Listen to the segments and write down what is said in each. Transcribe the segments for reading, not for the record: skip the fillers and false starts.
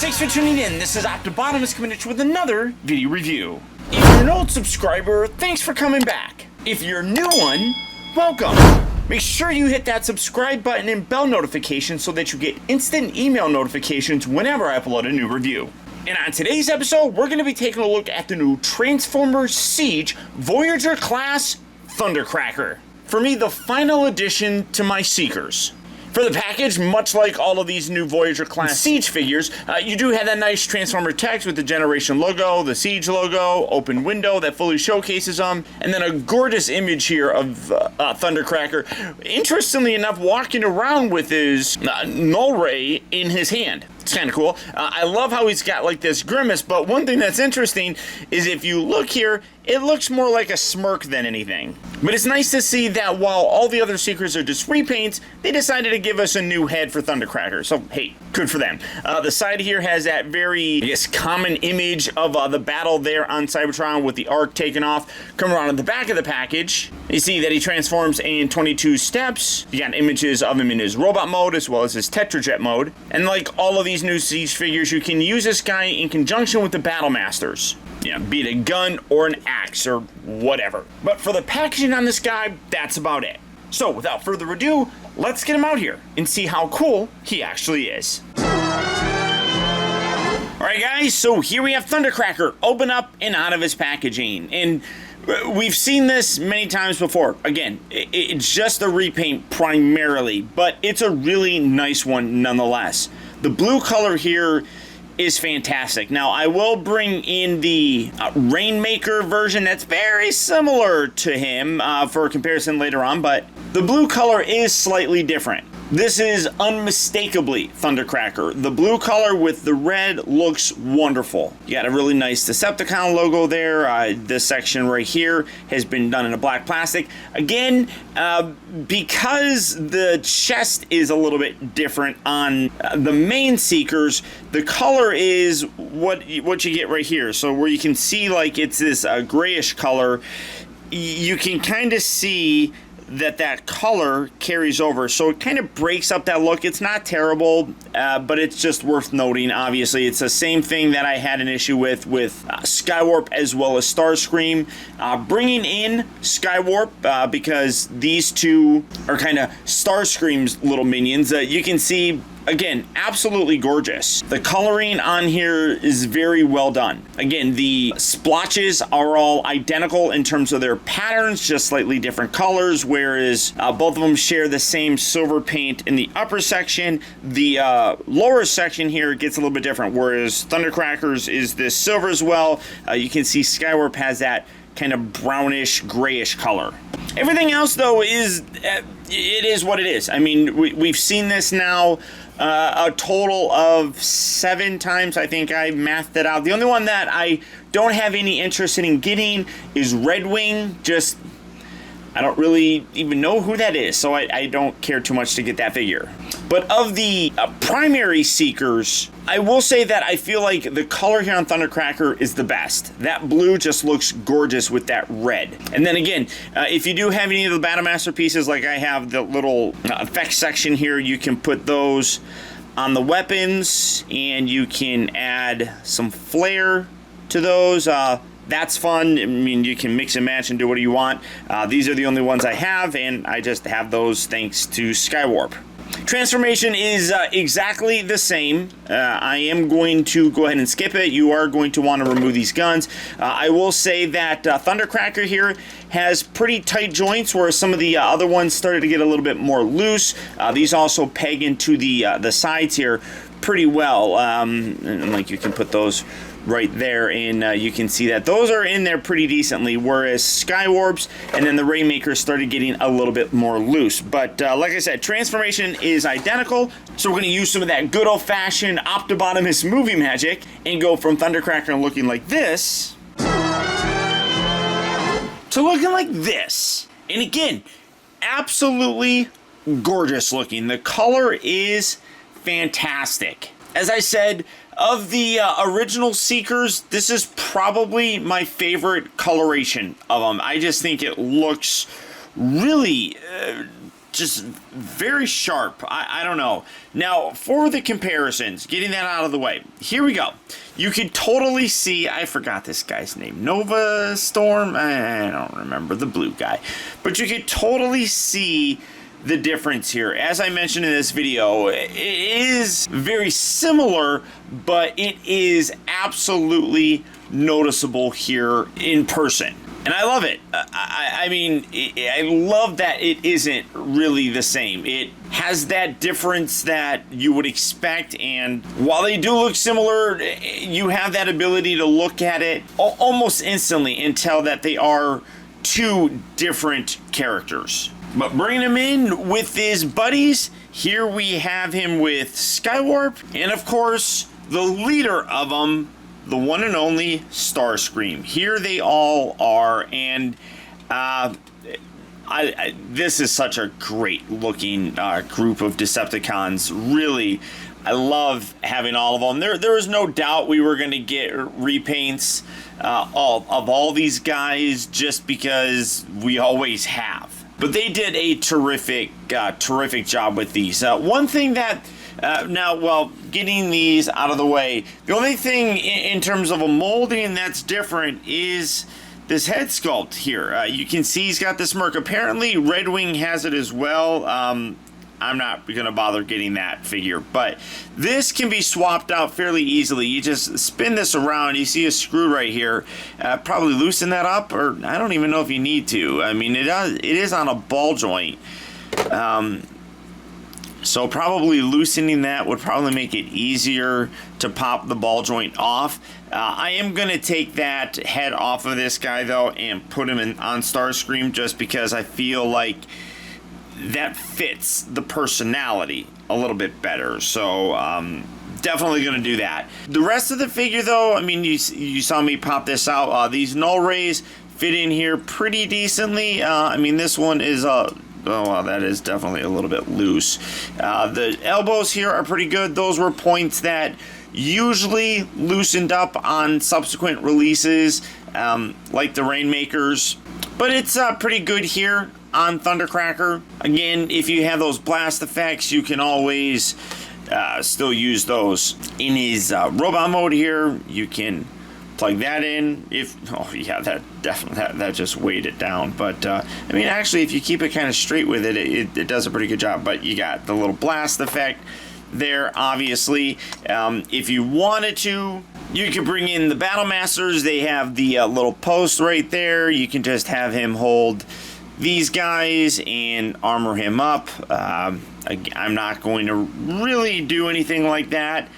Thanks for tuning in. This is Optibotimus coming at you with another video review. If you're an old subscriber, thanks for coming back. If you're a new one, welcome. Make sure you hit that subscribe button and bell notification so that you get instant email notifications whenever I upload a new review. And on today's episode, we're going to be taking a look at the new Transformers Siege Voyager class Thundercracker. For me, the final addition to my Seekers. For the package, much like all of these new Voyager class Siege figures, you do have that nice Transformer text with the Generation logo, the Siege logo, open window that fully showcases them, and then a gorgeous image here of Thundercracker. Interestingly enough, walking around with his null ray in his hand. It's kind of cool. I love how he's got like this grimace, but one thing that's interesting is if you look here, it looks more like a smirk than anything. But it's nice to see that while all the other Seekers are just repaints, they decided to give us a new head for Thundercracker. So, hey, good for them. The side here has that very, I guess, common image of the battle there on Cybertron with the arc taken off. Come around to the back of the package, you see that he transforms in 22 steps. You got images of him in his robot mode as well as his Tetrajet mode. And like all of these new Siege figures, you can use this guy in conjunction with the Battle Masters. Yeah, be it a gun or an axe or whatever. But for the packaging on this guy, that's about it. So without further ado, let's get him out here and see how cool he actually is. Alright guys, so here we have Thundercracker open up and out of his packaging. And we've seen this many times before. Again, it's just a repaint primarily, but it's a really nice one nonetheless. The blue color here is fantastic. Now, I will bring in the Rainmaker version that's very similar to him for a comparison later on, but the blue color is slightly different. This is unmistakably Thundercracker. The blue color with the red looks wonderful. You got a really nice Decepticon logo there. This section right here has been done in a black plastic. Again, because the chest is a little bit different on the main Seekers, the color is what you get right here. So where you can see like it's this grayish color, you can kind of see that color carries over, so it kind of breaks up that look. It's not terrible, but it's just worth noting. Obviously, it's the same thing that I had an issue with Skywarp as well as Starscream. Bringing in Skywarp because these two are kind of Starscream's little minions. You can see, again, absolutely gorgeous. The coloring on here is very well done. Again, the splotches are all identical in terms of their patterns, just slightly different colors, whereas both of them share the same silver paint in the upper section. The lower section here gets a little bit different, whereas Thundercracker's is this silver as well. You can see Skywarp has that kind of brownish, grayish color. Everything else, though, is it is what it is. I mean, we've seen this now a total of 7 times. I think I mathed it out. The only one that I don't have any interest in getting is Red Wing. Just, I don't really even know who that is, so I don't care too much to get that figure. But of the primary Seekers, I will say that I feel like the color here on Thundercracker is the best. That blue just looks gorgeous with that red. And then again, if you do have any of the Battle Master pieces, like I have the little effects section here, you can put those on the weapons, and you can add some flair to those. That's fun. I mean, you can mix and match and do what you want. These are the only ones I have, and I just have those thanks to Skywarp. Transformation is exactly the same. I am going to go ahead and skip it. You are going to want to remove these guns. I will say that Thundercracker here has pretty tight joints, whereas some of the other ones started to get a little bit more loose. These also peg into the sides here pretty well. And like you can put those right there, and you can see that those are in there pretty decently, whereas Skywarp's and then the Rainmaker started getting a little bit more loose. But like I said, transformation is identical, so we're going to use some of that good old-fashioned Optibotimus movie magic and go from Thundercracker looking like this to looking like this. And again, absolutely gorgeous looking. The color is fantastic. As I said, of the original Seekers, this is probably my favorite coloration of them. I just think it looks really just very sharp. I don't know. Now, for the comparisons, getting that out of the way, here we go. You could totally see, I forgot this guy's name, Nova Storm? I don't remember, the blue guy. But you could totally see the difference here. As I mentioned in this video, it is very similar, but it is absolutely noticeable here in person. And I love it. I mean, I love that it isn't really the same. It has that difference that you would expect, and while they do look similar, you have that ability to look at it almost instantly and tell that they are two different characters. But bringing him in with his buddies, here we have him with Skywarp, and of course, the leader of them, the one and only Starscream. Here they all are, and this is such a great looking group of Decepticons. Really, I love having all of them. There was no doubt we were going to get repaints of all these guys, just because we always have. But they did a terrific job with these. One thing that now, well, getting these out of the way, the only thing in terms of a molding that's different is this head sculpt here. You can see he's got the smirk. Apparently, Red Wing has it as well. I'm not going to bother getting that figure, but this can be swapped out fairly easily. You just spin this around. You see a screw right here. Probably loosen that up, or I don't even know if you need to. I mean, it is on a ball joint. So probably loosening that would probably make it easier to pop the ball joint off. I am going to take that head off of this guy, though, and put him on Starscream, just because I feel like that fits the personality a little bit better. So definitely going to do that. The rest of the figure, though, I mean, you saw me pop this out. These null rays fit in here pretty decently. I mean, this one is oh, well, that is definitely a little bit loose. The elbows here are pretty good. Those were points that usually loosened up on subsequent releases, like the Rainmakers. But it's pretty good here on Thundercracker. Again, if you have those blast effects, you can always still use those. In his robot mode here, you can plug that in. Oh yeah, that definitely that just weighed it down. But I mean, actually, if you keep it kind of straight with it, it does a pretty good job. But you got the little blast effect there, obviously. If you wanted to, you could bring in the Battle Masters. They have the little post right there. You can just have him hold these guys and armor him up. I'm not going to really do anything like that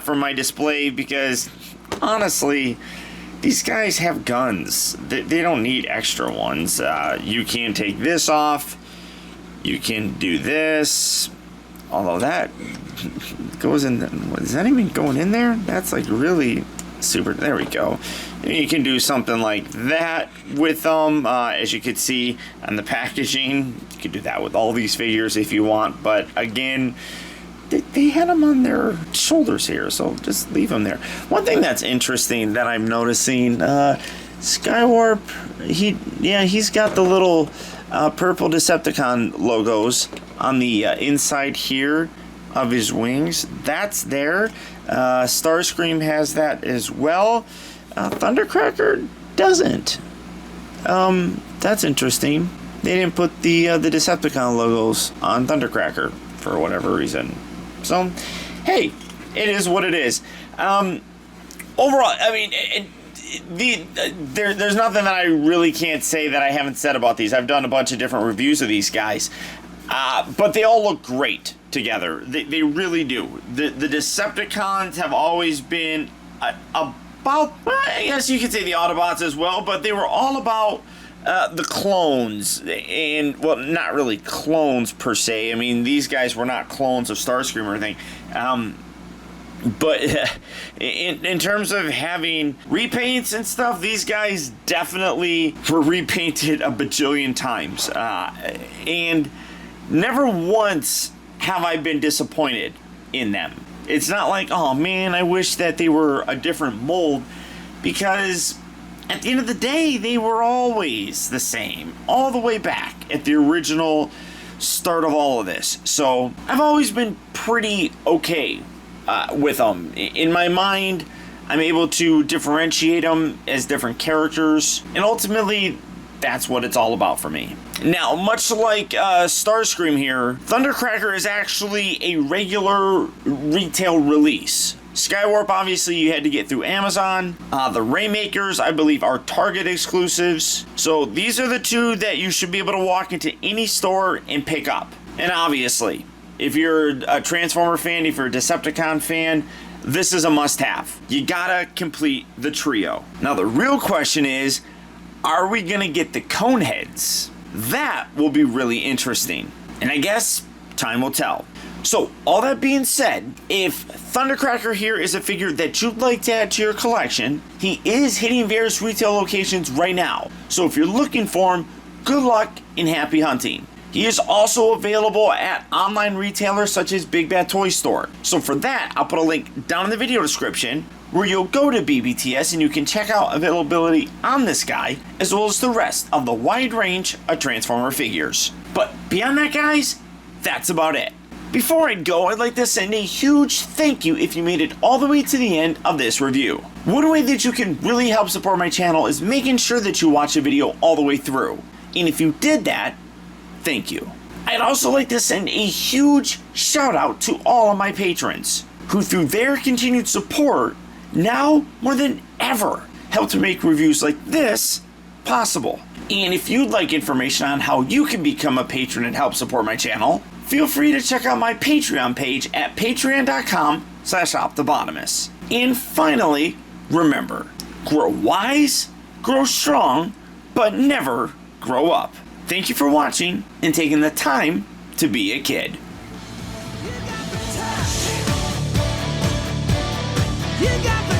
for my display, because honestly, these guys have guns. They don't need extra ones. You can take this off. You can do this. Although that goes in. Is that even going in there? That's like really super. There we go. You can do something like that with them. As you can see on the packaging, you can do that with all these figures if you want. But again, they had them on their shoulders here, so just leave them there. One thing that's interesting that I'm noticing, Skywarp, he's got the little purple Decepticon logos on the inside here of his wings. That's there. Starscream has that as well. Thundercracker doesn't. That's interesting. They didn't put the Decepticon logos on Thundercracker for whatever reason. So, hey, it is what it is. Overall, I mean, there's nothing that I really can't say that I haven't said about these. I've done a bunch of different reviews of these guys, but they all look great together. They really do. The Decepticons have always been about, I guess you could say the Autobots as well, but they were all about the clones, and well, not really clones per se. I mean, these guys were not clones of Starscream or anything. But in terms of having repaints and stuff, these guys definitely were repainted a bajillion times. And never once have I been disappointed in them. It's not like, oh man, I wish that they were a different mold, because at the end of the day, they were always the same, all the way back at the original start of all of this. So I've always been pretty okay with them. In my mind, I'm able to differentiate them as different characters, and ultimately, that's what it's all about for me. Now, much like Starscream here, Thundercracker is actually a regular retail release. Skywarp, obviously, you had to get through Amazon. The Rainmakers, I believe, are Target exclusives. So these are the two that you should be able to walk into any store and pick up. And obviously, if you're a Transformer fan, if you're a Decepticon fan, this is a must-have. You gotta complete the trio. Now, the real question is, are we gonna get the Coneheads? That will be really interesting. And I guess time will tell. So, all that being said, if Thundercracker here is a figure that you'd like to add to your collection, he is hitting various retail locations right now. So if you're looking for him, good luck and happy hunting. He is also available at online retailers such as Big Bad Toy Store. So for that, I'll put a link down in the video description where you'll go to BBTS and you can check out availability on this guy, as well as the rest of the wide range of Transformer figures. But beyond that, guys, that's about it. Before I go, I'd like to send a huge thank you if you made it all the way to the end of this review. One way that you can really help support my channel is making sure that you watch the video all the way through. And if you did that, thank you. I'd also like to send a huge shout out to all of my patrons, who through their continued support, now more than ever, help to make reviews like this possible. And if you'd like information on how you can become a patron and help support my channel, feel free to check out my Patreon page at patreon.com/optibotimus. And finally, remember, grow wise, grow strong, but never grow up. Thank you for watching and taking the time to be a kid. You got the